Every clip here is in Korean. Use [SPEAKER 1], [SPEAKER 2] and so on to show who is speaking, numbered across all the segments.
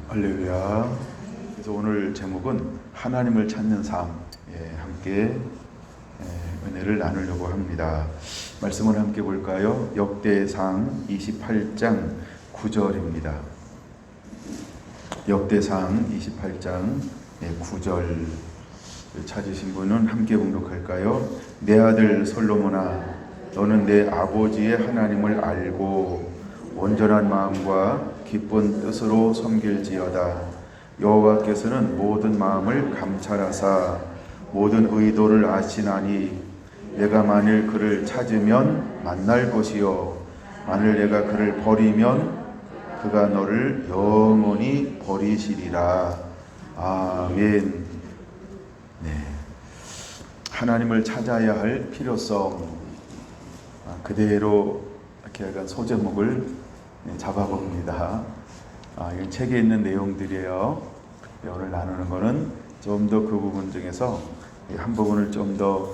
[SPEAKER 1] 할렐루야. 그래서 오늘 제목은 하나님을 찾는 삶, 함께 은혜를 나누려고 합니다. 말씀을 함께 볼까요? 역대상 28장 9절입니다. 역대상 28장 9절 찾으신 분은 함께 봉독할까요? 내 아들 솔로몬아, 너는 내 아버지의 하나님을 알고 온전한 마음과 기쁜 뜻으로 섬길지어다. 여호와께서는 모든 마음을 감찰하사 모든 의도를 아시나니 내가 만일 그를 찾으면 만날 것이요 만일 내가 그를 버리면 그가 너를 영원히 버리시리라. 아멘. 네. 하나님을 찾아야 할 필요성, 그대로 이렇게 약간 소제목을 잡아봅니다. 이 책에 있는 내용들이에요. 오늘 나누는 거는 좀 더 그 부분 중에서 한 부분을 좀 더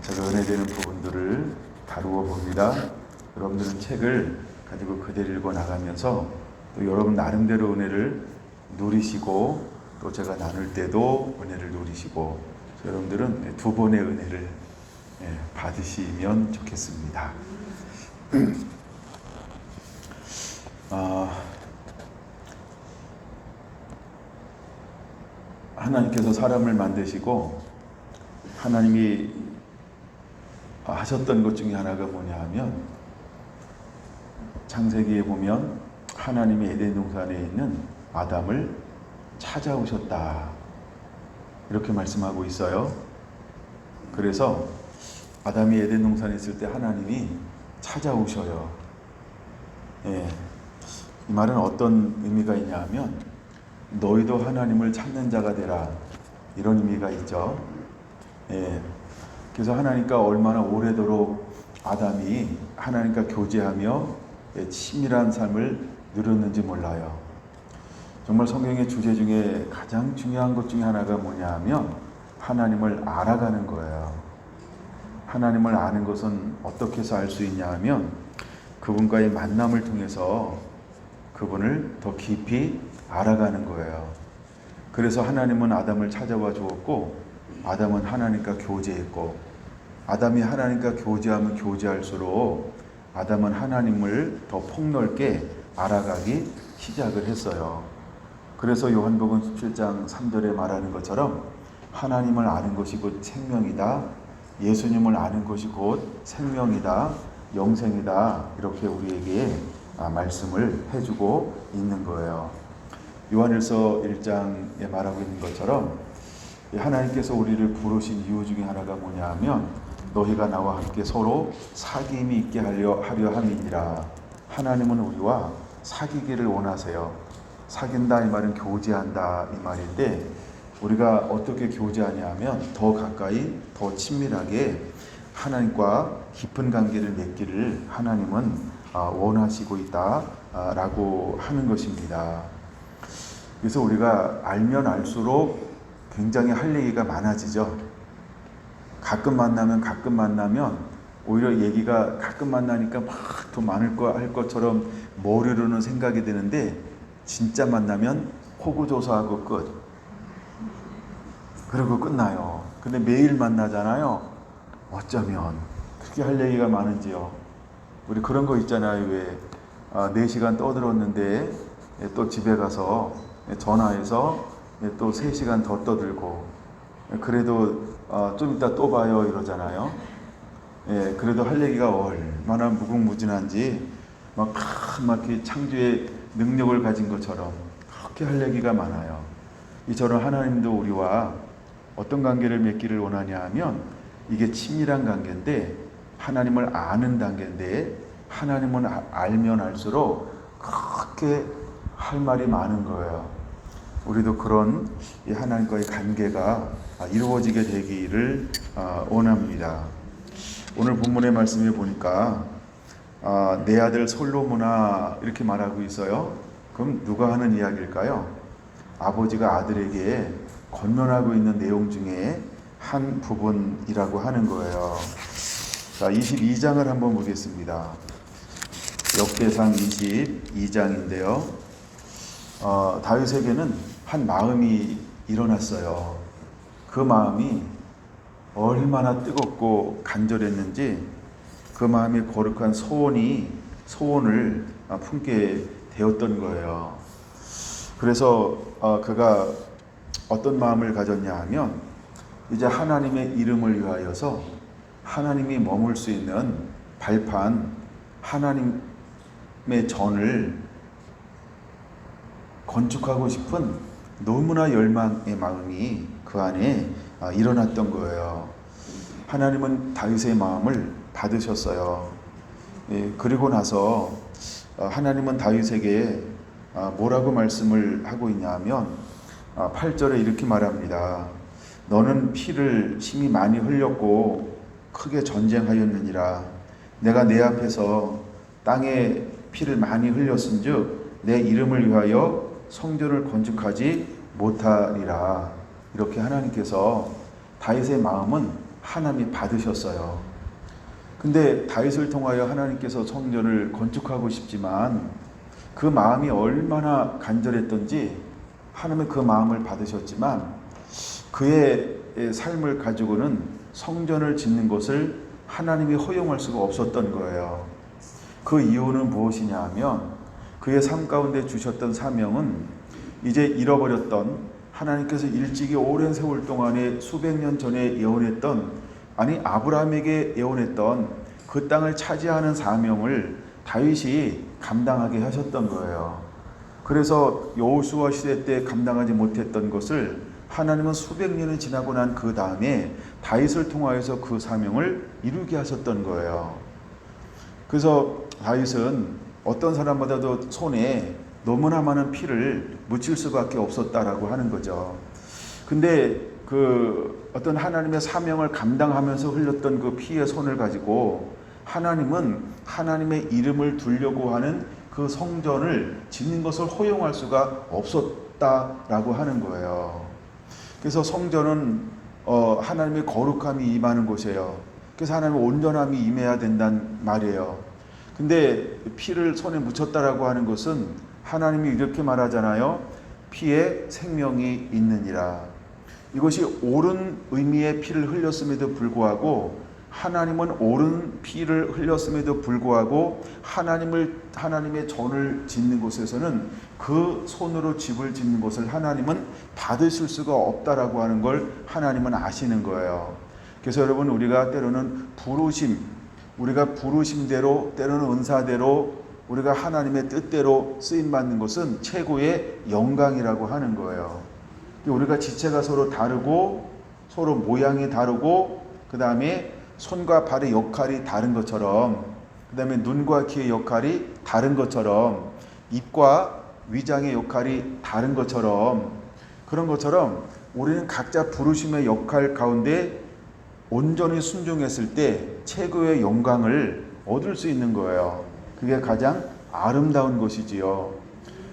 [SPEAKER 1] 제가 은혜되는 부분들을 다루어 봅니다. 여러분들은 책을 가지고 그대로 읽어 나가면서 또 여러분 나름대로 은혜를 누리시고 또 제가 나눌 때도 은혜를 누리시고 여러분들은 두 번의 은혜를 받으시면 좋겠습니다. 하나님께서 사람을 만드시고 하나님이 하셨던 것 중에 하나가 뭐냐 하면 창세기에 보면 하나님이 에덴 동산에 있는 아담을 찾아오셨다 이렇게 말씀하고 있어요. 그래서 아담이 에덴 동산에 있을 때 하나님이 찾아오셔요. 이 말은 어떤 의미가 있냐 하면 너희도 하나님을 찾는 자가 되라 이런 의미가 있죠. 그래서 하나님과 얼마나 오래도록 아담이 하나님과 교제하며 친밀한 삶을 누렸는지 몰라요. 정말 성경의 주제 중에 가장 중요한 것 중에 하나가 뭐냐 하면 하나님을 알아가는 거예요. 하나님을 아는 것은 어떻게 해서 알 수 있냐 하면 그분과의 만남을 통해서 그분을 더 깊이 알아가는 거예요. 그래서 하나님은 아담을 찾아와 주었고 아담은 하나님과 교제했고 아담이 하나님과 교제하면 교제할수록 아담은 하나님을 더 폭넓게 알아가기 시작을 했어요. 그래서 요한복음 17장 3절에 말하는 것처럼 하나님을 아는 것이 곧 생명이다. 예수님을 아는 것이 곧 생명이다. 영생이다. 이렇게 우리에게 말씀을 해주고 있는 거예요. 요한일서 1장에 말하고 있는 것처럼 하나님께서 우리를 부르신 이유 중에 하나가 뭐냐 하면 너희가 나와 함께 서로 사귐이 있게 하려 함이니라. 하나님은 우리와 사귀기를 원하세요. 사귄다 이 말은 교제한다 이 말인데 우리가 어떻게 교제하냐 하면 더 가까이 더 친밀하게 하나님과 깊은 관계를 맺기를 하나님은 원하시고 있다라고 하는 것입니다. 그래서 우리가 알면 알수록 굉장히 할 얘기가 많아지죠. 가끔 만나면 오히려 얘기가 가끔 만나니까 막 더 많을 거 할 것처럼 머리로는 생각이 드는데 진짜 만나면 호구조사하고 끝. 그리고 끝나요. 근데 매일 만나잖아요. 어쩌면 그렇게 할 얘기가 많은지요. 우리 그런 거 있잖아요. 왜 4시간 떠들었는데 또 집에 가서 전화해서 또 3시간 더 떠들고 그래도 좀 이따 또 봐요 이러잖아요. 그래도 할 얘기가 얼마나 무궁무진한지 막 이렇게 창조의 능력을 가진 것처럼 그렇게 할 얘기가 많아요. 이처럼 하나님도 우리와 어떤 관계를 맺기를 원하냐 하면 이게 친밀한 관계인데 하나님을 아는 단계인데 하나님은 알면 알수록 그렇게 할 말이 많은 거예요. 우리도 그런 이 하나님과의 관계가 이루어지게 되기를 원합니다. 오늘 본문의 말씀에 보니까 내 아들 솔로몬아 이렇게 말하고 있어요. 그럼 누가 하는 이야기일까요? 아버지가 아들에게 권면하고 있는 내용 중에 한 부분이라고 하는 거예요. 자, 22장을 한번 보겠습니다. 역대상 22장인데요. 다윗에게는 한 마음이 일어났어요. 그 마음이 얼마나 뜨겁고 간절했는지 그 마음의 거룩한 소원을 품게 되었던 거예요. 그래서 그가 어떤 마음을 가졌냐 하면 이제 하나님의 이름을 위하여서 하나님이 머물 수 있는 발판, 하나님의 전을 건축하고 싶은 너무나 열망의 마음이 그 안에 일어났던 거예요. 하나님은 다윗의 마음을 받으셨어요. 그리고 나서 하나님은 다윗에게 뭐라고 말씀을 하고 있냐면 8절에 이렇게 말합니다. 너는 피를 심히 많이 흘렸고 크게 전쟁하였느니라. 내가 내 앞에서 땅에 피를 많이 흘렸은즉 내 이름을 위하여 성전을 건축하지 못하리라. 이렇게 하나님께서 다윗의 마음은 하나님이 받으셨어요. 근데 다윗을 통하여 하나님께서 성전을 건축하고 싶지만 그 마음이 얼마나 간절했던지 하나님의 그 마음을 받으셨지만 그의 삶을 가지고는 성전을 짓는 것을 하나님이 허용할 수가 없었던 거예요. 그 이유는 무엇이냐 하면 그의 삶 가운데 주셨던 사명은 이제 잃어버렸던 하나님께서 일찍이 오랜 세월 동안에 수백 년 전에 예언했던 아브라함에게 예언했던 그 땅을 차지하는 사명을 다윗이 감당하게 하셨던 거예요. 그래서 여호수아 시대 때 감당하지 못했던 것을 하나님은 수백 년이 지나고 난 그 다음에 다윗을 통하여서 그 사명을 이루게 하셨던 거예요. 그래서 다윗은 어떤 사람보다도 손에 너무나 많은 피를 묻힐 수밖에 없었다라고 하는 거죠. 근데 그 어떤 하나님의 사명을 감당하면서 흘렸던 그 피의 손을 가지고 하나님은 하나님의 이름을 두려고 하는 그 성전을 짓는 것을 허용할 수가 없었다라고 하는 거예요. 그래서 성전은 하나님의 거룩함이 임하는 곳이에요. 그래서 하나님의 온전함이 임해야 된다는 말이에요. 근데 피를 손에 묻혔다라고 하는 것은 하나님이 이렇게 말하잖아요. 피에 생명이 있느니라. 이것이 옳은 의미의 피를 흘렸음에도 불구하고 하나님은 옳은 피를 흘렸음에도 불구하고 하나님의 전을 짓는 곳에서는 그 손으로 집을 짓는 것을 하나님은 받으실 수가 없다라고 하는 걸 하나님은 아시는 거예요. 그래서 여러분 우리가 때로는 우리가 부르심대로 때로는 은사대로 우리가 하나님의 뜻대로 쓰임받는 것은 최고의 영광이라고 하는 거예요. 우리가 지체가 서로 다르고 서로 모양이 다르고 그 다음에 손과 발의 역할이 다른 것처럼 그 다음에 눈과 귀의 역할이 다른 것처럼 입과 위장의 역할이 다른 것처럼 그런 것처럼 우리는 각자 부르심의 역할 가운데 온전히 순종했을 때 최고의 영광을 얻을 수 있는 거예요. 그게 가장 아름다운 것이지요.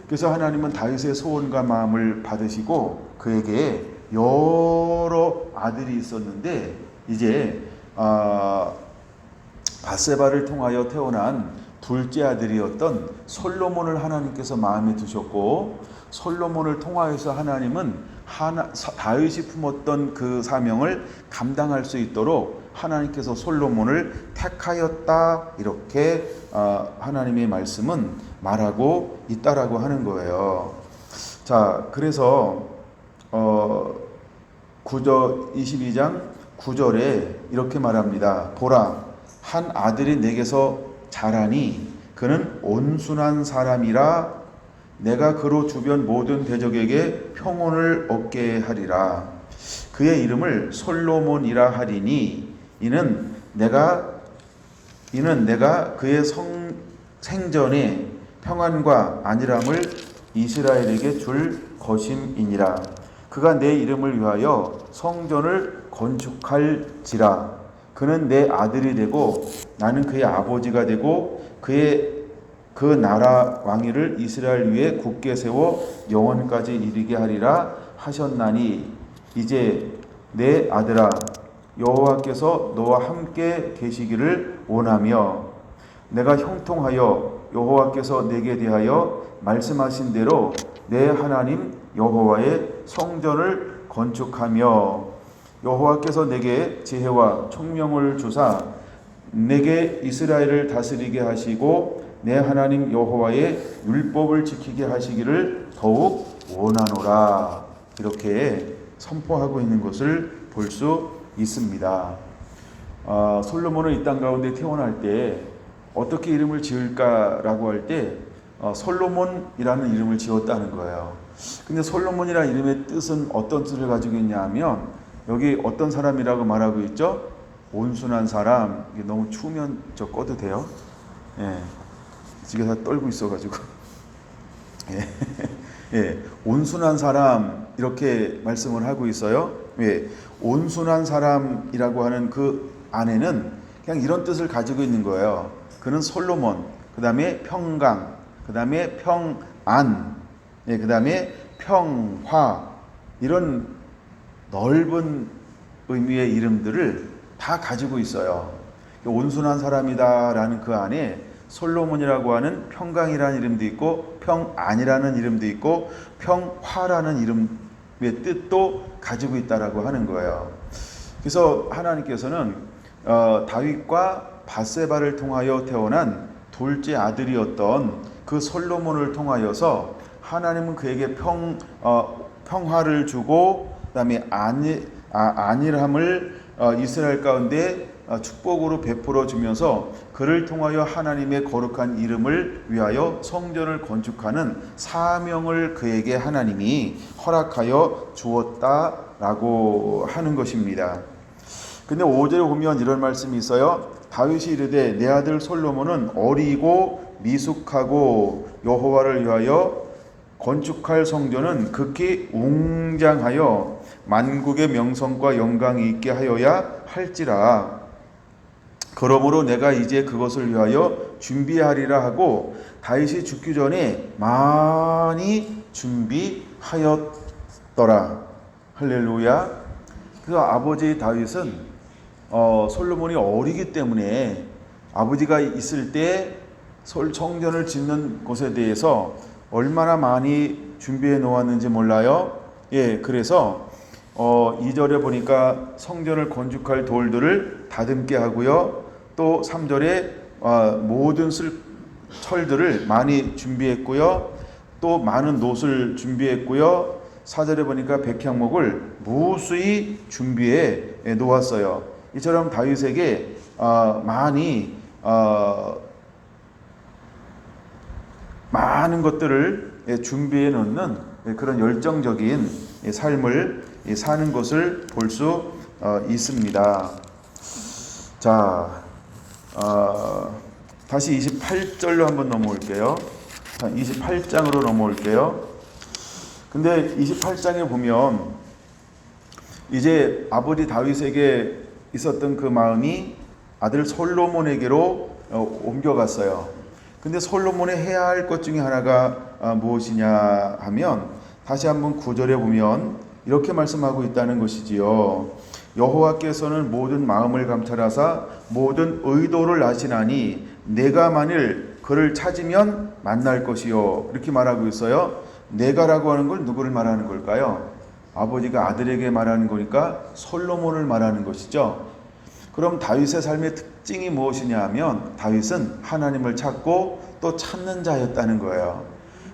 [SPEAKER 1] 그래서 하나님은 다윗의 소원과 마음을 받으시고 그에게 여러 아들이 있었는데 이제 밧세바를 통하여 태어난 둘째 아들이었던 솔로몬을 하나님께서 마음에 두셨고 솔로몬을 통하여서 하나님은 다윗이 품었던 그 사명을 감당할 수 있도록 하나님께서 솔로몬을 택하였다 이렇게 하나님의 말씀은 말하고 있다라고 하는 거예요. 자, 그래서 22장 9절에 이렇게 말합니다. 보라, 한 아들이 내게서 자라니 그는 온순한 사람이라 내가 그로 주변 모든 대적에게 평온을 얻게 하리라. 그의 이름을 솔로몬이라 하리니 이는 내가 그의 생전에 평안과 안일함을 이스라엘에게 줄 것임이니라. 그가 내 이름을 위하여 성전을 건축할지라. 그는 내 아들이 되고 나는 그의 아버지가 되고 그 나라 왕위를 이스라엘 위에 굳게 세워 영원까지 이르게 하리라 하셨나니 이제 내 아들아 여호와께서 너와 함께 계시기를 원하며 내가 형통하여 여호와께서 내게 대하여 말씀하신 대로 내 하나님 여호와의 성전을 건축하며 여호와께서 내게 지혜와 총명을 주사 내게 이스라엘을 다스리게 하시고 내 하나님 여호와의 율법을 지키게 하시기를 더욱 원하노라. 이렇게 선포하고 있는 것을 볼 수 있습니다. 솔로몬은 이 땅 가운데 태어날 때 어떻게 이름을 지을까라고 할 때 솔로몬이라는 이름을 지었다는 거예요. 근데 솔로몬이라는 이름의 뜻은 어떤 뜻을 가지고 있냐 하면 여기 어떤 사람이라고 말하고 있죠? 온순한 사람. 이게 너무 추우면 저 꺼도 돼요? 예. 지금 다 떨고 있어가지고. 예. 예. 온순한 사람 이렇게 말씀을 하고 있어요. 예. 온순한 사람이라고 하는 그 안에는 그냥 이런 뜻을 가지고 있는 거예요. 그는 솔로몬, 그 다음에 평강, 그 다음에 평안, 예, 그 다음에 평화, 이런 넓은 의미의 이름들을 다 가지고 있어요. 온순한 사람이다라는 그 안에 솔로몬이라고 하는 평강이라는 이름도 있고 평안이라는 이름도 있고 평화라는 이름의 뜻도 가지고 있다라고 하는 거예요. 그래서 하나님께서는 다윗과 밧세바를 통하여 태어난 둘째 아들이었던 그 솔로몬을 통하여서 하나님은 그에게 평화를 주고 그다음에 안일함을 이스라엘 가운데 축복으로 베풀어 주면서 그를 통하여 하나님의 거룩한 이름을 위하여 성전을 건축하는 사명을 그에게 하나님이 허락하여 주었다라고 하는 것입니다. 근데 5절에 보면 이런 말씀이 있어요. 다윗이 이르되 내 아들 솔로몬은 어리고 미숙하고 여호와를 위하여 건축할 성전은 극히 웅장하여 만국의 명성과 영광이 있게 하여야 할지라. 그러므로 내가 이제 그것을 위하여 준비하리라 하고 다윗이 죽기 전에 많이 준비하였더라. 할렐루야. 그래서 아버지 다윗은 솔로몬이 어리기 때문에 아버지가 있을 때 성전을 짓는 것에 대해서 얼마나 많이 준비해 놓았는지 몰라요. 예, 그래서 2절에 보니까 성전을 건축할 돌들을 다듬게 하고요. 또 3절에 모든 철들을 많이 준비했고요. 또 많은 놋을 준비했고요. 4절에 보니까 백향목을 무수히 준비해 놓았어요. 이처럼 다윗에게 많은 것들을 준비해 놓는 그런 열정적인 삶을 사는 것을 볼 수 있습니다. 자, 다시 28절로 한번 넘어올게요. 28장으로 넘어올게요. 근데 28장에 보면 이제 아버지 다윗에게 있었던 그 마음이 아들 솔로몬에게로 옮겨갔어요. 근데 솔로몬이 해야 할 것 중에 하나가 무엇이냐 하면 다시 한번 9절에 보면 이렇게 말씀하고 있다는 것이지요. 여호와께서는 모든 마음을 감찰하사 모든 의도를 아시나니 내가 만일 그를 찾으면 만날 것이요. 이렇게 말하고 있어요. 내가라고 하는 걸 누구를 말하는 걸까요? 아버지가 아들에게 말하는 거니까 솔로몬을 말하는 것이죠. 그럼 다윗의 삶의 특징이 무엇이냐 하면 다윗은 하나님을 찾고 또 찾는 자였다는 거예요.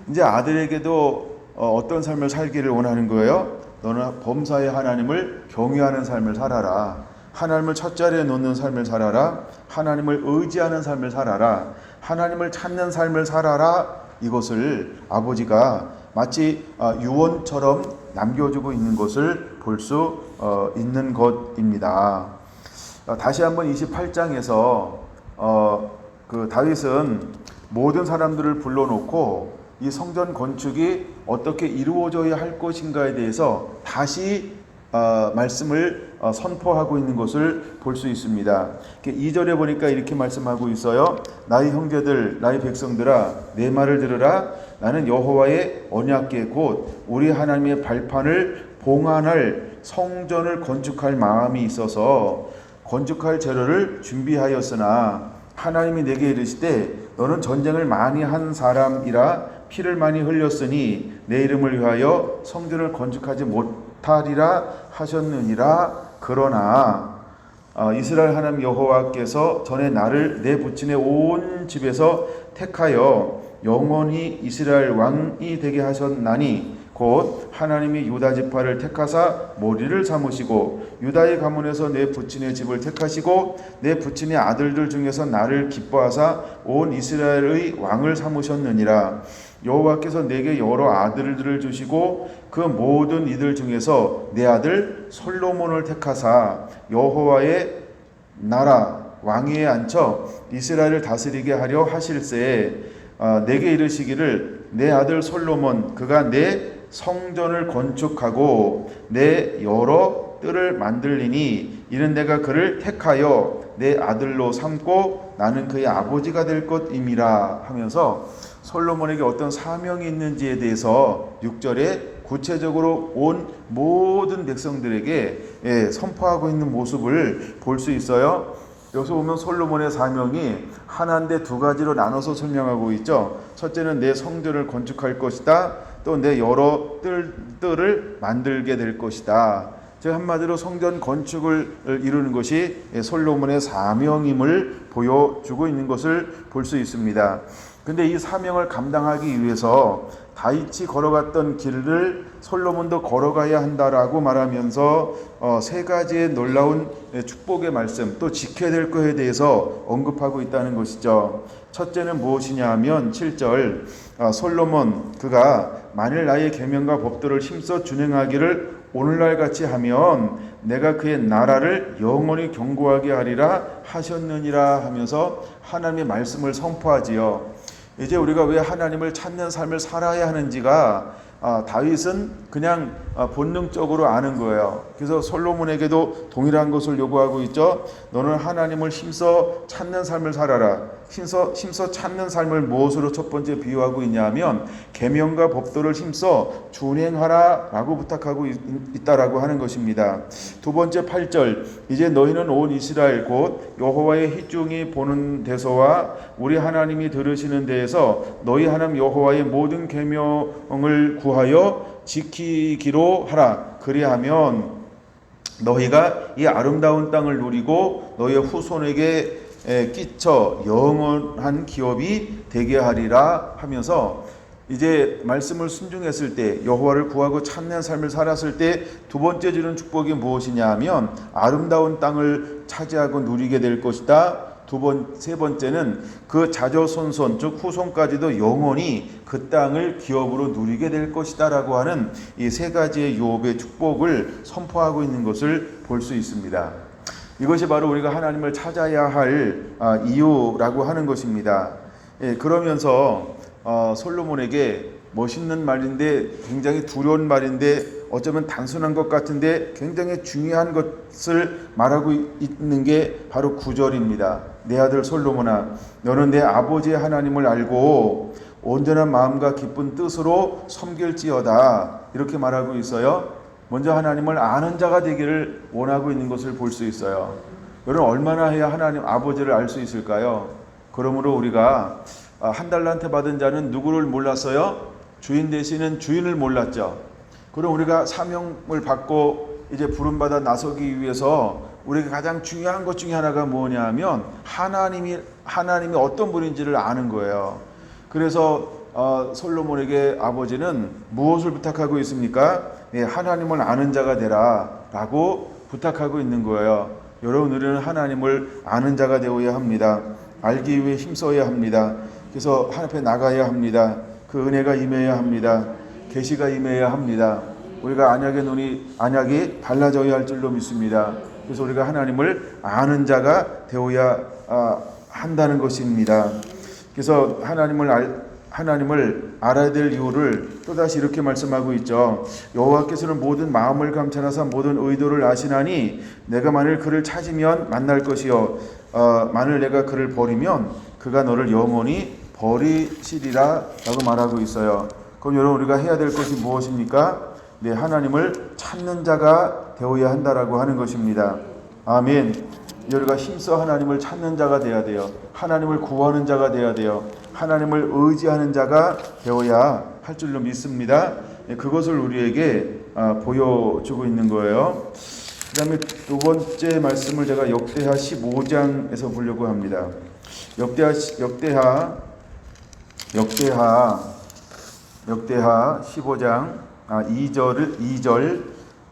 [SPEAKER 1] 이제 아들에게도 어떤 삶을 살기를 원하는 거예요? 너는 범사의 하나님을 경외하는 삶을 살아라. 하나님을 첫 자리에 놓는 삶을 살아라. 하나님을 의지하는 삶을 살아라. 하나님을 찾는 삶을 살아라. 이것을 아버지가 마치 유언처럼 남겨주고 있는 것을 볼 수 있는 것입니다. 다시 한번 28장에서 그 다윗은 모든 사람들을 불러놓고 이 성전 건축이 어떻게 이루어져야 할 것인가에 대해서 다시 말씀을 선포하고 있는 것을 볼 수 있습니다. 2절에 보니까 이렇게 말씀하고 있어요. 나의 형제들, 나의 백성들아, 내 말을 들으라. 나는 여호와의 언약궤 곧 우리 하나님의 발판을 봉안할 성전을 건축할 마음이 있어서 건축할 재료를 준비하였으나 하나님이 내게 이르시되 너는 전쟁을 많이 한 사람이라 피를 많이 흘렸으니 내 이름을 위하여 성전을 건축하지 못하리라 하셨느니라. 그러나 이스라엘 하나님 여호와께서 전에 나를 내 부친의 온 집에서 택하여 영원히 이스라엘 왕이 되게 하셨나니 곧 하나님이 유다 지파를 택하사 모리를 삼으시고 유다의 가문에서 내 부친의 집을 택하시고 내 부친의 아들들 중에서 나를 기뻐하사 온 이스라엘의 왕을 삼으셨느니라. 여호와께서 내게 여러 아들들을 주시고 그 모든 이들 중에서 내 아들 솔로몬을 택하사 여호와의 나라 왕위에 앉혀 이스라엘을 다스리게 하려 하실세. 내게 이르시기를 내 아들 솔로몬 그가 내 성전을 건축하고 내 여러 뜰을 만들리니 이는 내가 그를 택하여 내 아들로 삼고 나는 그의 아버지가 될 것임이라 하면서 솔로몬에게 어떤 사명이 있는지에 대해서 6절에 구체적으로 온 모든 백성들에게 선포하고 있는 모습을 볼 수 있어요. 여기서 보면 솔로몬의 사명이 하나인데 두 가지로 나눠서 설명하고 있죠. 첫째는 내 성전을 건축할 것이다. 또 내 여러 뜰을 만들게 될 것이다. 즉 한마디로 성전 건축을 이루는 것이 솔로몬의 사명임을 보여주고 있는 것을 볼 수 있습니다. 근데 이 사명을 감당하기 위해서 다윗이 걸어갔던 길을 솔로몬도 걸어가야 한다라고 말하면서 세 가지의 놀라운 축복의 말씀 또 지켜야 될 것에 대해서 언급하고 있다는 것이죠. 첫째는 무엇이냐 하면 7절 솔로몬 그가 만일 나의 계명과 법도를 힘써 준행하기를 오늘날 같이 하면 내가 그의 나라를 영원히 견고하게 하리라 하셨느니라 하면서 하나님의 말씀을 선포하지요. 이제 우리가 왜 하나님을 찾는 삶을 살아야 하는지가 다윗은 그냥 본능적으로 아는 거예요. 그래서 솔로몬에게도 동일한 것을 요구하고 있죠. 너는 하나님을 힘써 찾는 삶을 살아라. 힘써 찾는 삶을 무엇으로 첫 번째 비유하고 있냐면 계명과 법도를 힘써 준행하라라고 부탁하고 있다라고 하는 것입니다. 두 번째 8절 이제 너희는 온 이스라엘 곧 여호와의 희중이 보는 데서와 우리 하나님이 들으시는 데에서 너희 하나님 여호와의 모든 계명을 구하여 지키기로 하라. 그리하면 너희가 이 아름다운 땅을 누리고 너희의 후손에게 끼쳐 영원한 기업이 되게 하리라 하면서 이제 말씀을 순종했을 때 여호와를 구하고 찾는 삶을 살았을 때 두 번째 주는 축복이 무엇이냐 하면 아름다운 땅을 차지하고 누리게 될 것이다. 세 번째는 그 자조손손 즉 후손까지도 영원히 그 땅을 기업으로 누리게 될 것이다 라고 하는 이 세 가지의 유업의 축복을 선포하고 있는 것을 볼 수 있습니다. 이것이 바로 우리가 하나님을 찾아야 할 이유라고 하는 것입니다. 그러면서 솔로몬에게 멋있는 말인데 굉장히 두려운 말인데 어쩌면 단순한 것 같은데 굉장히 중요한 것을 말하고 있는 게 바로 9절입니다. 내 아들 솔로몬아 너는 내 아버지의 하나님을 알고 온전한 마음과 기쁜 뜻으로 섬길지어다 이렇게 말하고 있어요. 먼저 하나님을 아는 자가 되기를 원하고 있는 것을 볼 수 있어요. 여러분 얼마나 해야 하나님 아버지를 알 수 있을까요? 그러므로 우리가 한 달란트 받은 자는 누구를 몰랐어요? 주인 되시는 주인을 몰랐죠. 그럼 우리가 사명을 받고 이제 부름받아 나서기 위해서 우리가 가장 중요한 것 중에 하나가 뭐냐 하면 하나님이 어떤 분인지를 아는 거예요. 그래서 솔로몬에게 아버지는 무엇을 부탁하고 있습니까? 하나님을 아는 자가 되라 라고 부탁하고 있는 거예요. 여러분 우리는 하나님을 아는 자가 되어야 합니다. 알기 위해 힘써야 합니다. 그래서 하나님 앞에 나가야 합니다. 그 은혜가 임해야 합니다. 계시가 임해야 합니다. 우리가 안약이 발라져야 할 줄로 믿습니다. 그래서 우리가 하나님을 아는 자가 되어야 한다는 것입니다. 그래서 하나님을 알아야 될 이유를 또다시 이렇게 말씀하고 있죠. 여호와께서는 모든 마음을 감찰하사 모든 의도를 아시나니 내가 만일 그를 찾으면 만날 것이요 만일 내가 그를 버리면 그가 너를 영원히 버리시리라 라고 말하고 있어요. 그럼 여러분 우리가 해야 될 것이 무엇입니까? 하나님을 찾는 자가 되어야 한다라고 하는 것입니다. 아멘. 우리가 힘써 하나님을 찾는 자가 되어야 돼요. 하나님을 구하는 자가 되어야 돼요. 하나님을 의지하는 자가 되어야 할 줄로 믿습니다. 그것을 우리에게 보여주고 있는 거예요. 그 다음에 두 번째 말씀을 제가 역대하 15장에서 보려고 합니다. 역대하 15장 2절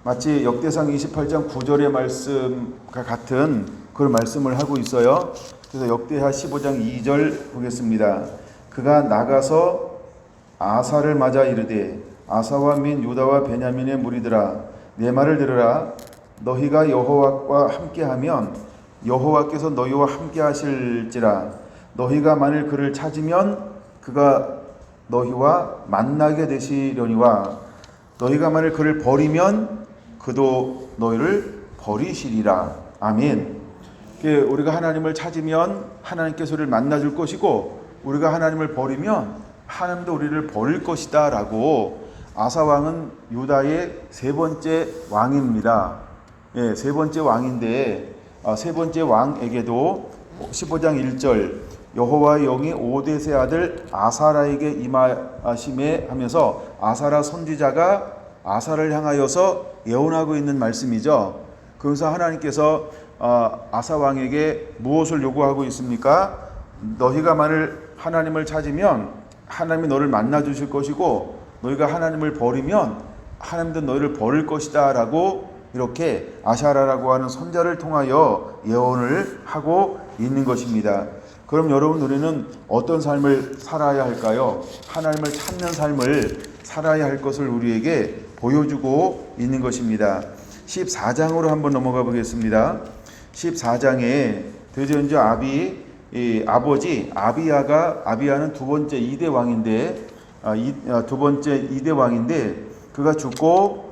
[SPEAKER 1] 마치 역대상 28장 9절의 말씀과 같은 그런 말씀을 하고 있어요. 그래서 역대하 15장 2절 보겠습니다. 그가 나가서 아사를 맞아 이르되 아사와 민 유다와 베냐민의 무리들아 내 말을 들으라. 너희가 여호와와 함께하면 여호와께서 너희와 함께하실지라. 너희가 만일 그를 찾으면 그가 너희와 만나게 되시려니와 너희가 만일 그를 버리면 그도 너희를 버리시리라. 아멘. 우리가 하나님을 찾으면 하나님께서 우리를 만나줄 것이고 우리가 하나님을 버리면 하나님도 우리를 버릴 것이다 라고 아사 왕은 유다의 세 번째 왕입니다. 세 번째 왕인데 세 번째 왕에게도 15장 1절 여호와의 영이 오뎃의 아들 아사라에게 임하심에 하면서 아사라 선지자가 아사를 향하여서 예언하고 있는 말씀이죠. 그래서 하나님께서 아사 왕에게 무엇을 요구하고 있습니까? 너희가 만일 하나님을 찾으면 하나님이 너를 만나 주실 것이고 너희가 하나님을 버리면 하나님도 너희를 버릴 것이다 라고 이렇게 아사라라고 하는 선자를 통하여 예언을 하고 있는 것입니다. 그럼 여러분 우리는 어떤 삶을 살아야 할까요? 하나님을 찾는 삶을 살아야 할 것을 우리에게 보여주고 있는 것입니다. 14장으로 한번 넘어가 보겠습니다. 14장에 드디어 아버지 아비야는 두 번째 2대 왕인데 두 번째 2대 왕인데 그가 죽고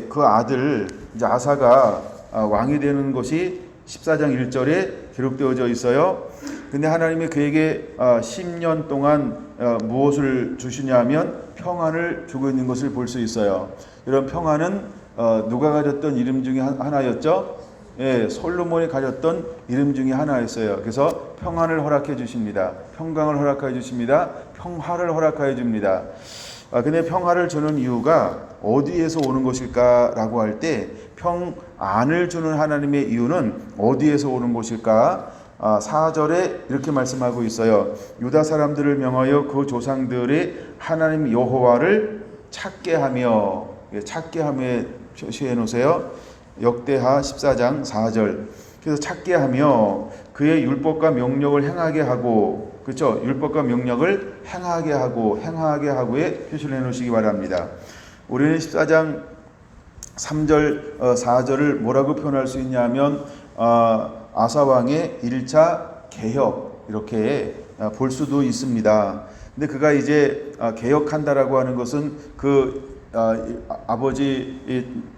[SPEAKER 1] 그 아들 이제 아사가 왕이 되는 것이 14장 1절에 기록되어져 있어요. 근데 하나님이 그에게 10년 동안 무엇을 주시냐면 평안을 주고 있는 것을 볼 수 있어요. 이런 평안은 누가 가졌던 이름 중에 하나였죠? 솔로몬이 가졌던 이름 중에 하나였어요. 그래서 평안을 허락해 주십니다. 평강을 허락해 주십니다. 평화를 허락해 줍니다. 근데 평화를 주는 이유가 어디에서 오는 것일까라고 할 때 평안을 주는 하나님의 이유는 어디에서 오는 것일까? 4절에 이렇게 말씀하고 있어요. 유다 사람들을 명하여 그 조상들의 하나님 여호와를 찾게 하며 표시해 놓으세요. 역대하 14장 4절. 그래서 찾게 하며 그의 율법과 명령을 행하게 하고, 그렇죠? 율법과 명령을 행하게 하고에 표시를 해 놓으시기 바랍니다. 우리는 14장 3절, 4절을 뭐라고 표현할 수 있냐면 아사왕의 1차 개혁 이렇게 볼 수도 있습니다. 근데 그가 이제 개혁한다라고 하는 것은 그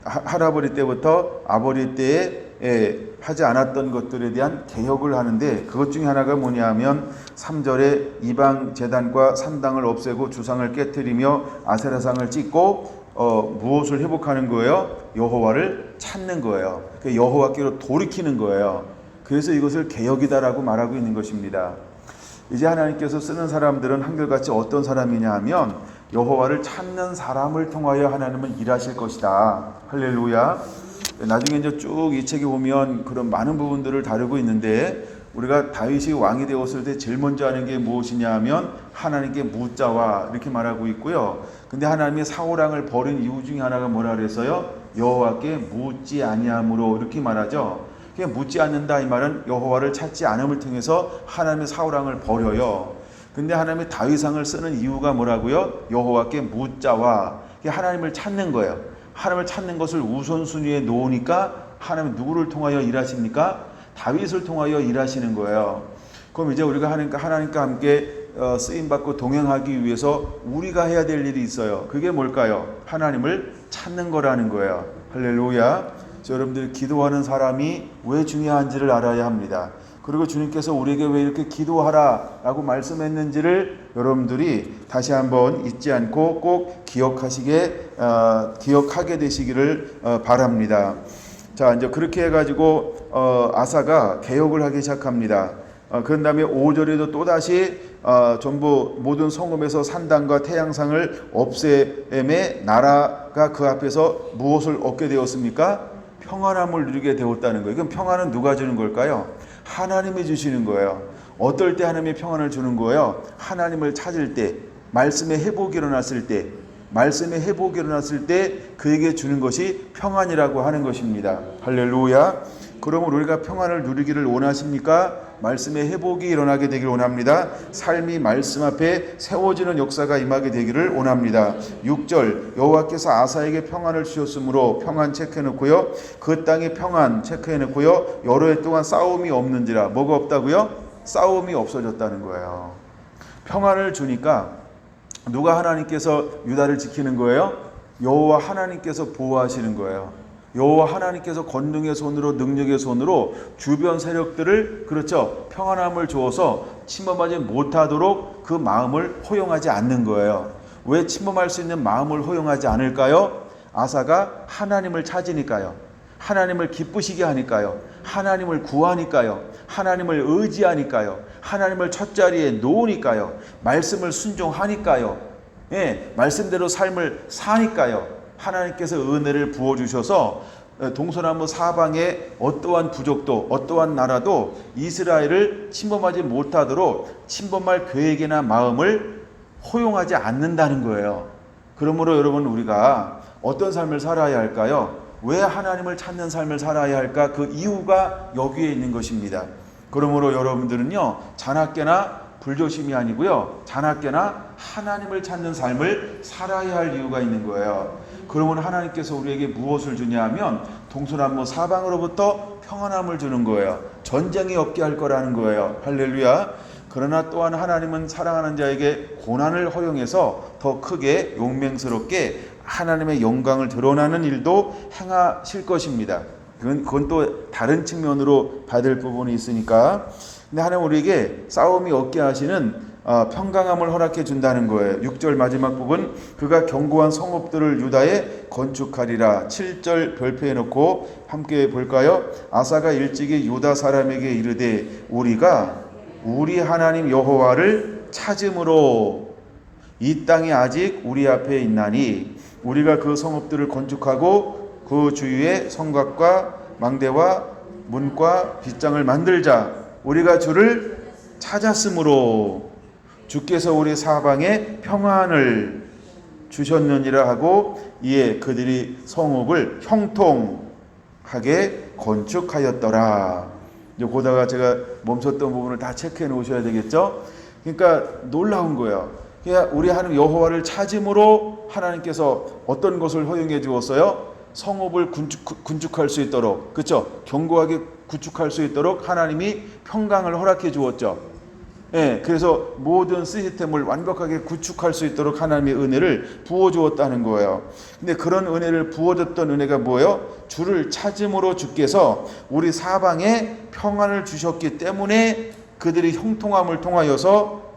[SPEAKER 1] 할아버지 때부터 아버지 때에 하지 않았던 것들에 대한 개혁을 하는데 그것 중에 하나가 뭐냐면 3절에 이방 제단과 산당을 없애고 주상을 깨뜨리며 아세라상을 찢고 무엇을 회복하는 거예요? 여호와를 찾는 거예요. 여호와께로 돌이키는 거예요. 그래서 이것을 개혁이다라고 말하고 있는 것입니다. 이제 하나님께서 쓰는 사람들은 한결같이 어떤 사람이냐 하면 여호와를 찾는 사람을 통하여 하나님은 일하실 것이다. 할렐루야. 나중에 이제 쭉 이 책에 보면 그런 많은 부분들을 다루고 있는데 우리가 다윗이 왕이 되었을 때 제일 먼저 하는 게 무엇이냐 하면 하나님께 묻자와 이렇게 말하고 있고요. 근데 하나님이 사울왕을 버린 이유 중에 하나가 뭐라 그랬어요? 여호와께 묻지 아니함으로 이렇게 말하죠. 그냥 묻지 않는다 이 말은 여호와를 찾지 않음을 통해서 하나님의 사울왕을 버려요. 근데 하나님이 다윗왕을 쓰는 이유가 뭐라고요? 여호와께 묻자와 하나님을 찾는 거예요. 하나님을 찾는 것을 우선순위에 놓으니까 하나님은 누구를 통하여 일하십니까? 다윗을 통하여 일하시는 거예요. 그럼 이제 우리가 하나님과 함께 쓰임받고 동행하기 위해서 우리가 해야 될 일이 있어요. 그게 뭘까요? 하나님을 찾는 거라는 거예요. 할렐루야. 여러분들 기도하는 사람이 왜 중요한지를 알아야 합니다. 그리고 주님께서 우리에게 왜 이렇게 기도하라라고 말씀했는지를 여러분들이 다시 한번 잊지 않고 꼭 기억하게 되시기를 바랍니다. 자, 이제 그렇게 해가지고 아사가 개혁을 하기 시작합니다. 그런 다음에 5절에도 또다시 전부 모든 성읍에서 산당과 태양상을 없애매 나라가 그 앞에서 무엇을 얻게 되었습니까? 평안함을 누리게 되었다는 거예요. 그럼 평안은 누가 주는 걸까요? 하나님이 주시는 거예요. 어떨 때 하나님이 평안을 주는 거예요? 하나님을 찾을 때, 말씀의 회복이 일어났을 때, 말씀의 회복이 일어났을 때 그에게 주는 것이 평안이라고 하는 것입니다. 할렐루야. 그러면 우리가 평안을 누리기를 원하십니까? 말씀의 회복이 일어나게 되기를 원합니다. 삶이 말씀 앞에 세워지는 역사가 임하게 되기를 원합니다. 6절 여호와께서 아사에게 평안을 주셨으므로 평안 체크해놓고요. 그 땅에 평안 체크해놓고요. 여러 해 동안 싸움이 없는지라. 뭐가 없다고요? 싸움이 없어졌다는 거예요. 평안을 주니까 누가 하나님께서 유다를 지키는 거예요? 여호와 하나님께서 보호하시는 거예요. 여호와 하나님께서 권능의 손으로 능력의 손으로 주변 세력들을 그렇죠 평안함을 주어서 침범하지 못하도록 그 마음을 허용하지 않는 거예요. 왜 침범할 수 있는 마음을 허용하지 않을까요? 아사가 하나님을 찾으니까요. 하나님을 기쁘시게 하니까요. 하나님을 구하니까요. 하나님을 의지하니까요. 하나님을 첫 자리에 놓으니까요. 말씀을 순종하니까요. 예, 말씀대로 삶을 사니까요. 하나님께서 은혜를 부어주셔서 동서남북 사방에 어떠한 부족도 어떠한 나라도 이스라엘을 침범하지 못하도록 침범할 계획이나 마음을 허용하지 않는다는 거예요. 그러므로 여러분 우리가 어떤 삶을 살아야 할까요? 왜 하나님을 찾는 삶을 살아야 할까? 그 이유가 여기에 있는 것입니다. 그러므로 여러분들은요 자나깨나 불조심이 아니고요 자나깨나 하나님을 찾는 삶을 살아야 할 이유가 있는 거예요. 그러면 하나님께서 우리에게 무엇을 주냐 하면 동서남북 사방으로부터 평안함을 주는 거예요. 전쟁이 없게 할 거라는 거예요. 할렐루야. 그러나 또한 하나님은 사랑하는 자에게 고난을 허용해서 더 크게 용맹스럽게 하나님의 영광을 드러나는 일도 행하실 것입니다. 그건 또 다른 측면으로 받을 부분이 있으니까. 근데 하나님 우리에게 싸움이 없게 하시는 평강함을 허락해 준다는 거예요. 6절 마지막 부분 그가 견고한 성읍들을 유다에 건축하리라. 7절 별표해 놓고 함께 볼까요? 아사가 일찍이 유다 사람에게 이르되 우리가 우리 하나님 여호와를 찾음으로 이 땅이 아직 우리 앞에 있나니 우리가 그 성읍들을 건축하고 그 주위에 성곽과 망대와 문과 빗장을 만들자. 우리가 주를 찾았으므로 주께서 우리 사방에 평안을 주셨느니라 하고 이에 그들이 성읍을 형통하게 건축하였더라. 이제 보다가 제가 멈췄던 부분을 다 체크해 놓으셔야 되겠죠. 그러니까 놀라운 거예요. 그러니까 우리 하나님 여호와를 찾음으로 하나님께서 어떤 것을 허용해 주었어요? 성읍을 군축할 수 있도록, 그렇죠? 견고하게 구축할 수 있도록 하나님이 평강을 허락해 주었죠. 예, 그래서 모든 시스템을 완벽하게 구축할 수 있도록 하나님의 은혜를 부어주었다는 거예요. 근데 그런 은혜를 부어줬던 은혜가 뭐예요? 주를 찾음으로 주께서 우리 사방에 평안을 주셨기 때문에 그들이 형통함을 통하여서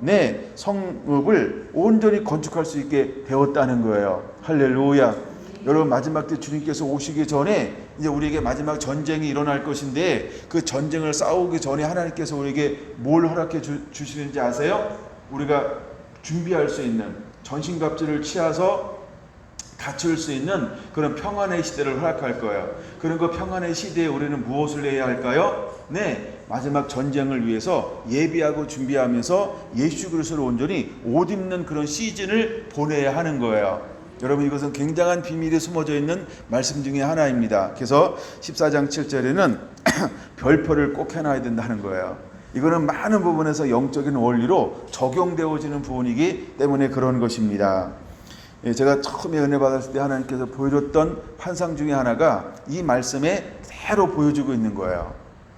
[SPEAKER 1] 성읍을 온전히 건축할 수 있게 되었다는 거예요. 할렐루야. 여러분 마지막 때 주님께서 오시기 전에 이제 우리에게 마지막 전쟁이 일어날 것인데 그 전쟁을 싸우기 전에 하나님께서 우리에게 뭘 허락해 주시는지 아세요? 우리가 준비할 수 있는 전신갑주를 취해서 갖출 수 있는 그런 평안의 시대를 허락할 거예요. 그런 그 평안의 시대에 우리는 무엇을 해야 할까요? 마지막 전쟁을 위해서 예비하고 준비하면서 예수 그리스도를 온전히 옷 입는 그런 시즌을 보내야 하는 거예요. 여러분 이것은 굉장한 비밀이 숨어져 있는 말씀 중에 하나입니다. 그래서 14장 7절에는 별표를 꼭 해놔야 된다는 거예요. 이거는 많은 부분에서 영적인 원리로 적용되어지는 부분이기 때문에 그런 것입니다. 제가 처음에 은혜 받았을 때 하나님께서 보여줬던 환상 중에 하나가 이 말씀에 그대로 보여주고 있는 거예요.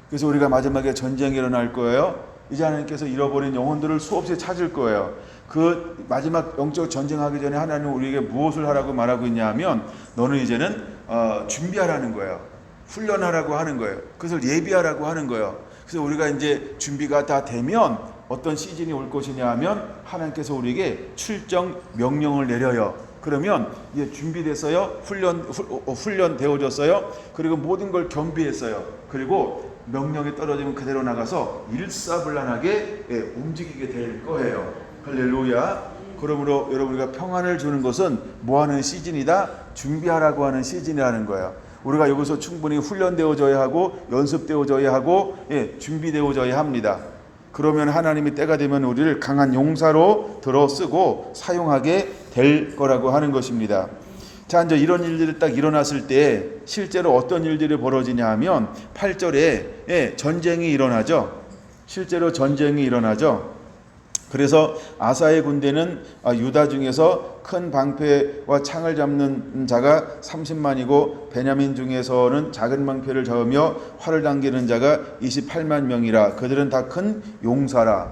[SPEAKER 1] 그래서 우리가 마지막에 전쟁이 일어날 거예요. 이제 하나님께서 잃어버린 영혼들을 수없이 찾을 거예요. 그 마지막 영적 전쟁하기 전에 하나님은 우리에게 무엇을 하라고 말하고 있냐 하면 너는 이제는 준비하라는 거예요. 훈련하라고 하는 거예요. 그것을 예비하라고 하는 거예요. 그래서 우리가 이제 준비가 다 되면 어떤 시즌이 올 것이냐 하면 하나님께서 우리에게 출정 명령을 내려요. 그러면 이제 준비됐어요. 훈련 되어졌어요. 그리고 모든 걸 겸비했어요. 그리고 명령이 떨어지면 그대로 나가서 일사불란하게 움직이게 될 거예요. 할렐루야. 그러므로 여러분, 우리가 평안을 주는 것은 뭐하는 시즌이다? 준비하라고 하는 시즌이라는 거예요. 우리가 여기서 충분히 훈련되어져야 하고 연습되어져야 하고 준비되어져야 합니다. 그러면 하나님이 때가 되면 우리를 강한 용사로 들어쓰고 사용하게 될 거라고 하는 것입니다. 자, 이제 이런 일들이 딱 일어났을 때 실제로 어떤 일들이 벌어지냐 하면 8절에 전쟁이 일어나죠. 실제로 전쟁이 일어나죠. 그래서 아사의 군대는 유다 중에서 큰 방패와 창을 잡는 자가 30만이고 베냐민 중에서는 작은 방패를 잡으며 활을 당기는 자가 28만 명이라. 그들은 다 큰 용사라.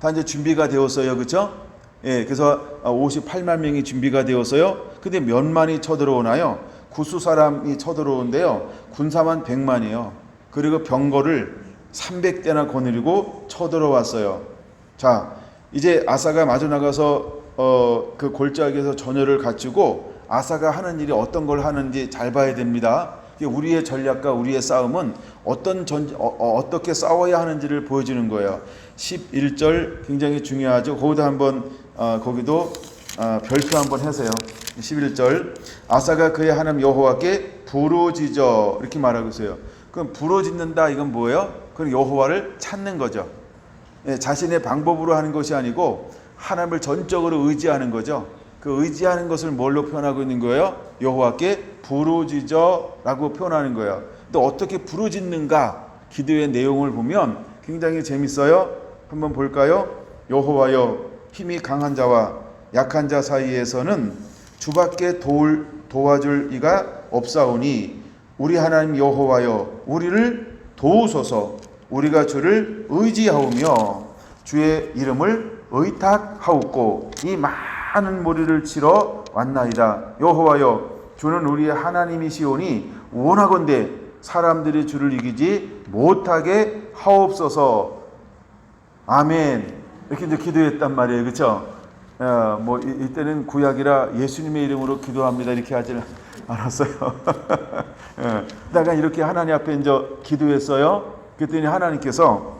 [SPEAKER 1] 다 이제 준비가 되었어요. 그렇죠? 그래서 58만 명이 준비가 되었어요. 근데 몇 만이 쳐들어오나요? 구수 사람이 쳐들어오는데요. 군사만 100만이에요. 그리고 병거를 300대나 거느리고 쳐들어왔어요. 자, 이제 아사가 마주 나가서 그 골짜기에서 전열을 갖추고 아사가 하는 일이 어떤 걸 하는지 잘 봐야 됩니다. 우리의 전략과 우리의 싸움은 어떻게 싸워야 하는지를 보여주는 거예요. 11절 굉장히 중요하죠. 거기도 한번 거기도 별표 한번 해세요. 11절 아사가 그의 하나님 여호와께 부르짖어 이렇게 말하고 있어요. 그럼 부르짖는다 이건 뭐예요? 그럼 여호와를 찾는 거죠. 자신의 방법으로 하는 것이 아니고 하나님을 전적으로 의지하는 거죠. 그 의지하는 것을 뭘로 표현하고 있는 거예요? 여호와께 부르짖어라고 표현하는 거예요. 또 어떻게 부르짖는가? 기도의 내용을 보면 굉장히 재밌어요. 한번 볼까요? 여호와여, 힘이 강한 자와 약한 자 사이에서는 주밖에 도와줄 이가 없사오니 우리 하나님 여호와여, 우리를 도우소서. 우리가 주를 의지하오며 주의 이름을 의탁하옵고 이 많은 무리를 치러 왔나이다. 여호와여, 주는 우리의 하나님이시오니 원하건대 사람들이 주를 이기지 못하게 하옵소서. 아멘. 이렇게 이제 기도했단 말이에요. 그렇죠? 뭐 이때는 구약이라 예수님의 이름으로 기도합니다 이렇게 하지 않았어요. 약간 이렇게 하나님 앞에 이제 기도했어요. 그랬더니 하나님께서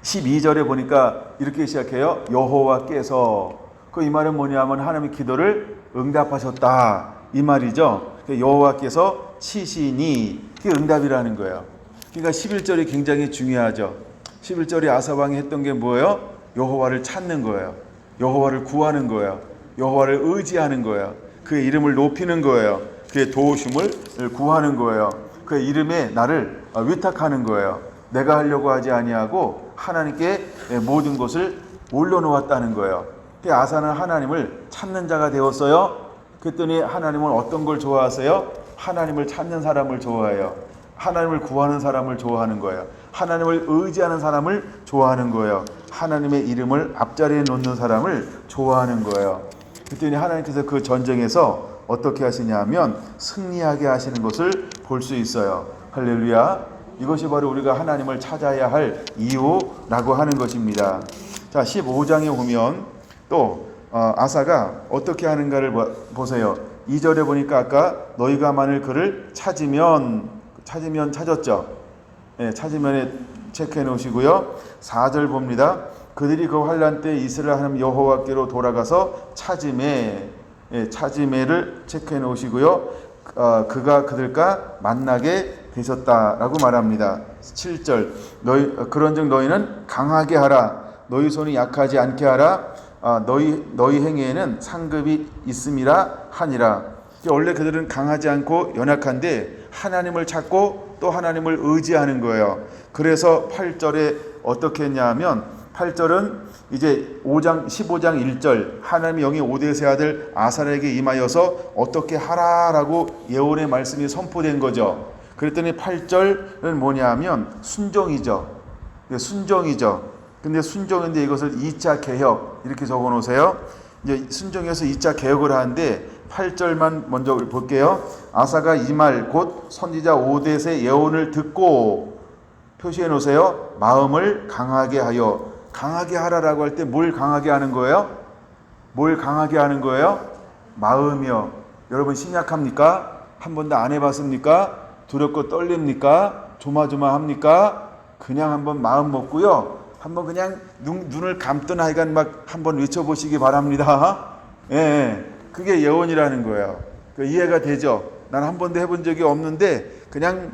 [SPEAKER 1] 12절에 보니까 이렇게 시작해요. 여호와께서. 이 말은 뭐냐면 하나님의 기도를 응답하셨다 이 말이죠. 여호와께서 치시니 그게 응답이라는 거예요. 그러니까 11절이 굉장히 중요하죠. 11절에 아사왕이 했던 게 뭐예요? 여호와를 찾는 거예요. 여호와를 구하는 거예요. 여호와를 의지하는 거예요. 그의 이름을 높이는 거예요. 그의 도우심을 구하는 거예요. 그의 이름에 나를 위탁하는 거예요. 내가 하려고 하지 아니하고 하나님께 모든 것을 올려놓았다는 거예요. 아사는 하나님을 찾는 자가 되었어요. 그랬더니 하나님은 어떤 걸 좋아하세요? 하나님을 찾는 사람을 좋아해요. 하나님을 구하는 사람을 좋아하는 거예요. 하나님을 의지하는 사람을 좋아하는 거예요. 하나님의 이름을 앞자리에 놓는 사람을 좋아하는 거예요. 그랬더니 하나님께서 그 전쟁에서 어떻게 하시냐면 승리하게 하시는 것을 볼 수 있어요. 할렐루야. 이것이 바로 우리가 하나님을 찾아야 할 이유라고 하는 것입니다. 자, 15장에 보면 또 아사가 어떻게 하는가를 보세요. 2절에 보니까 아까 너희가 만일 그를 찾으면 찾았죠. 찾으면에 체크해 놓으시고요. 4절 봅니다. 그들이 그 환난 때 이스라엘 하나님 여호와께로 돌아가서 찾음에를 체크해 놓으시고요. 그가 그들과 만나게 되셨다라고 말합니다. 7절 그런즉 너희는 강하게 하라. 너희 손이 약하지 않게 하라. 너희 행위에는 상급이 있음이라 하니라. 원래 그들은 강하지 않고 연약한데 하나님을 찾고 또 하나님을 의지하는 거예요. 그래서 8절에 어떻게 했냐 하면 8절은 이제 15장 1절 하나님의 영이 오데스의 아들 아사에게 임하여서 어떻게 하라라고 예언의 말씀이 선포된 거죠. 그랬더니 8절은 뭐냐 하면 순종이죠. 근데 순종인데 이것을 2차 개혁 이렇게 적어 놓으세요. 이제 순종해서 2차 개혁을 하는데 8절만 먼저 볼게요. 아사가 이 말 곧 선지자 오뎃의 예언을 듣고 표시해 놓으세요. 마음을 강하게 하여. 강하게 하라라고 할 때 뭘 강하게 하는 거예요? 뭘 강하게 하는 거예요? 마음이요. 여러분 심약합니까? 한 번도 안 해봤습니까? 두렵고 떨립니까? 조마조마합니까? 그냥 한번 마음 먹고요. 한번 그냥 눈을 감던 하여간 막 한번 외쳐보시기 바랍니다. 예, 그게 예언이라는 거예요. 이해가 되죠? 난 한 번도 해본 적이 없는데 그냥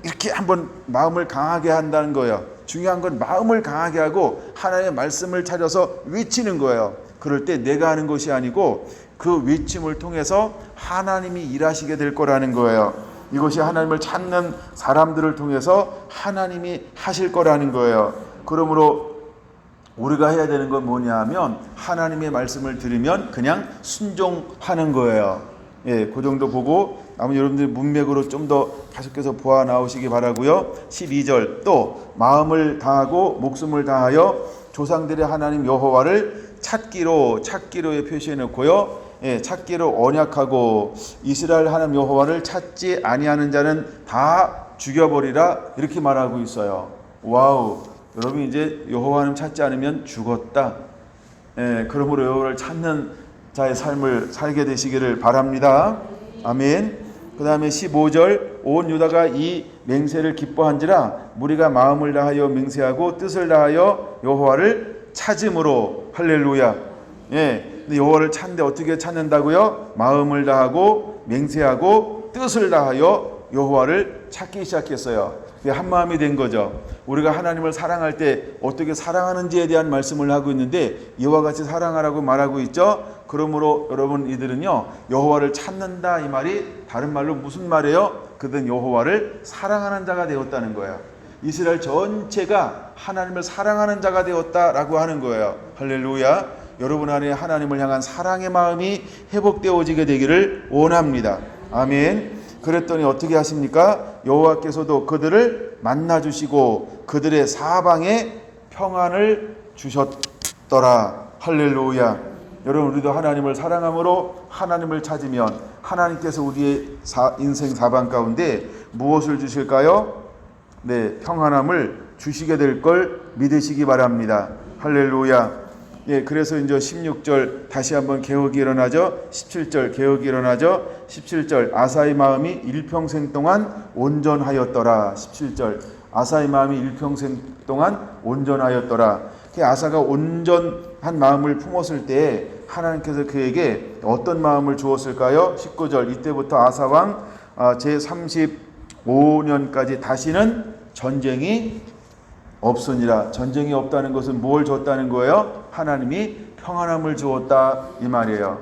[SPEAKER 1] 이렇게 한번 마음을 강하게 한다는 거예요. 중요한 건 마음을 강하게 하고 하나님의 말씀을 찾아서 외치는 거예요. 그럴 때 내가 하는 것이 아니고 그 외침을 통해서 하나님이 일하시게 될 거라는 거예요. 이것이 하나님을 찾는 사람들을 통해서 하나님이 하실 거라는 거예요. 그러므로 우리가 해야 되는 건 뭐냐 하면 하나님의 말씀을 들으면 그냥 순종하는 거예요. 예, 그 정도 보고 아마 여러분들 문맥으로 좀 더 계속해서 보아 나오시기 바라고요. 12절 또 마음을 다하고 목숨을 다하여 조상들의 하나님 여호와를 찾기로에 표시해 놓고요. 예, 찾기로 언약하고 이스라엘 하나님 여호와를 찾지 아니하는 자는 다 죽여버리라 이렇게 말하고 있어요. 와우, 여러분 이제 여호와 하나님 찾지 않으면 죽었다. 예, 그러므로 여호와를 찾는 자의 삶을 살게 되시기를 바랍니다. 아멘. 그 다음에 15절 온 유다가 이 맹세를 기뻐한지라 무리가 마음을 다하여 맹세하고 뜻을 다하여 여호와를 찾음으로 할렐루야. 예, 근데 여호와를 찾는데 어떻게 찾는다고요? 마음을 다하고 맹세하고 뜻을 다하여 여호와를 찾기 시작했어요. 한 마음이 된 거죠. 우리가 하나님을 사랑할 때 어떻게 사랑하는지에 대한 말씀을 하고 있는데 이와 같이 사랑하라고 말하고 있죠. 그러므로 여러분 이들은요 여호와를 찾는다 이 말이 다른 말로 무슨 말이에요? 그들은 여호와를 사랑하는 자가 되었다는 거예요. 이스라엘 전체가 하나님을 사랑하는 자가 되었다라고 하는 거예요. 할렐루야. 여러분 안에 하나님을 향한 사랑의 마음이 회복되어지게 되기를 원합니다. 아멘. 그랬더니 어떻게 하십니까? 여호와께서도 그들을 만나주시고 그들의 사방에 평안을 주셨더라. 할렐루야. 여러분 우리도 하나님을 사랑함으로 하나님을 찾으면 하나님께서 우리의 인생 사방 가운데 무엇을 주실까요? 네, 평안함을 주시게 될 걸 믿으시기 바랍니다. 할렐루야. 예, 그래서 이제 16절 다시 한번 개혁이 일어나죠. 17절 개혁이 일어나죠. 17절 아사의 마음이 일평생 동안 온전하였더라. 17절 아사의 마음이 일평생 동안 온전하였더라. 아사가 온전한 마음을 품었을 때 하나님께서 그에게 어떤 마음을 주었을까요? 19절 이때부터 아사 왕 제35년까지 다시는 전쟁이 없으니라. 전쟁이 없다는 것은 뭘 줬다는 거예요? 하나님이 평안함을 주었다 이 말이에요.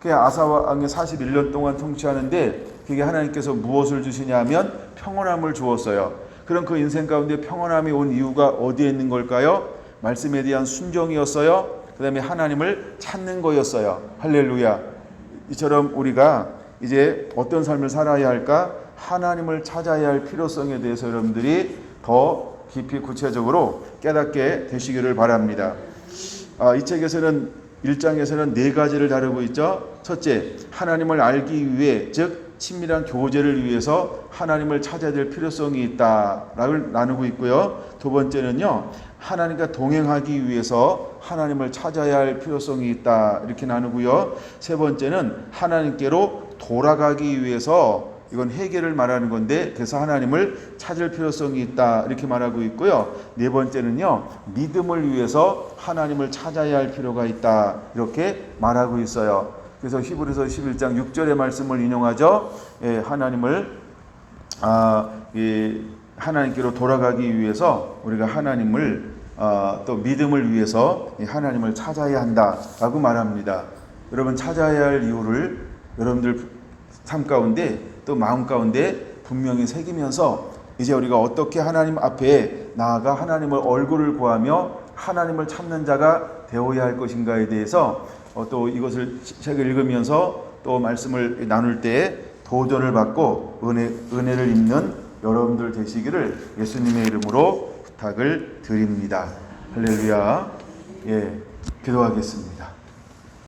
[SPEAKER 1] 아사 왕이 41년 동안 통치하는데 그게 하나님께서 무엇을 주시냐면 평안함을 주었어요. 그럼 그 인생 가운데 평안함이 온 이유가 어디에 있는 걸까요? 말씀에 대한 순종이었어요. 그 다음에 하나님을 찾는 거였어요. 할렐루야. 이처럼 우리가 이제 어떤 삶을 살아야 할까? 하나님을 찾아야 할 필요성에 대해서 여러분들이 더 깊이 구체적으로 깨닫게 되시기를 바랍니다. 이 책에서는 1장에서는 4가지를 다루고 있죠. 첫째, 하나님을 알기 위해 즉 친밀한 교제를 위해서 하나님을 찾아야 될 필요성이 있다라고 나누고 있고요. 두 번째는요, 하나님과 동행하기 위해서 하나님을 찾아야 할 필요성이 있다 이렇게 나누고요. 세 번째는 하나님께로 돌아가기 위해서 이건 회개를 말하는 건데 그래서 하나님을 찾을 필요성이 있다 이렇게 말하고 있고요. 네 번째는요, 믿음을 위해서 하나님을 찾아야 할 필요가 있다 이렇게 말하고 있어요. 그래서 히브리서 11장 6절의 말씀을 인용하죠. 하나님께로 돌아가기 위해서 우리가 하나님을 또 믿음을 위해서 하나님을 찾아야 한다라고 말합니다. 여러분 찾아야 할 이유를 여러분들 삶 가운데 또 마음 가운데 분명히 새기면서 이제 우리가 어떻게 하나님 앞에 나아가 하나님의 얼굴을 구하며 하나님을 찾는 자가 되어야 할 것인가에 대해서 또 이것을 책을 읽으면서 또 말씀을 나눌 때 도전을 받고 은혜를 입는 여러분들 되시기를 예수님의 이름으로 부탁을 드립니다. 할렐루야. 예, 기도하겠습니다.